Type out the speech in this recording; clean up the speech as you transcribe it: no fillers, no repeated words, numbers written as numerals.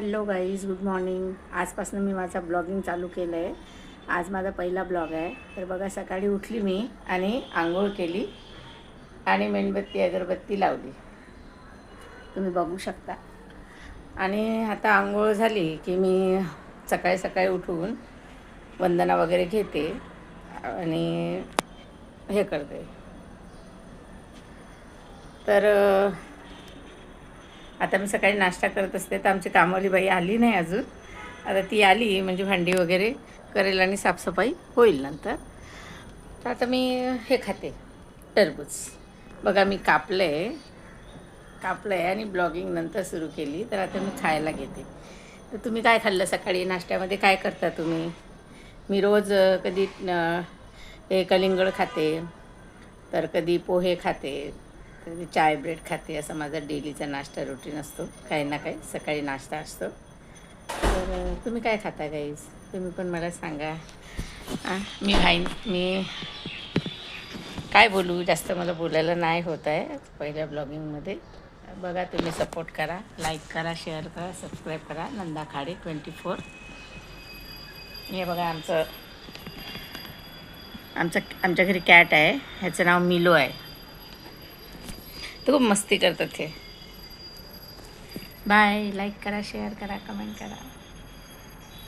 Hello guys, good morning. आजपासून मी माझा blogging चालू केलं आहे. आज माझा पहिला ब्लॉग आहे. तर बघा, सकाळी उठली मी आणि आंघोळ केली आणि मेणबत्ती अगरबत्ती लावली, तुम्ही बघू शकता. आणि आता आंघोळ झाली की मी सकाळी सकाळी उठून वंदना वगैरे घेते आणि हे करते. तर आता मी सकाळी नाश्ता करत असते. तर आमची कामवाली बाई आली नाही अजून. आता ती आली म्हणजे भांडी वगैरे करेल आणि साफसफाई होईल नंतर. तर आता मी हे खाते, टरबूज. बघा, मी कापलं आहे आणि ब्लॉगिंग नंतर सुरू केली. तर आता मी खायला घेते. तर तुम्ही काय खाल्लं सकाळी नाश्त्यामध्ये? काय करता तुम्ही? मी रोज कधी हे कलिंगड खाते, तर कधी पोहे खाते, कधी चाय ब्रेड खाते. असं माझा डेलीचा नाश्ता रुटीन असतो. काही ना काही सकाळी नाश्ता असतो. तर तुम्ही काय खाता गाईज? तुम्ही पण मला सांगा. मी काय बोलू, जास्त मला बोलायला नाही होत आहे पहिल्या ब्लॉगिंगमध्ये. बघा, तुम्ही सपोर्ट करा, लाईक करा, शेअर करा, सबस्क्राईब करा. नंदा खाडे 24. हे बघा, आमच्या घरी कॅट आहे. ह्याचं नाव मिलो आहे. तो खूप मस्ती करतात हे. बाय. लाईक करा, शेअर करा, कमेंट करा.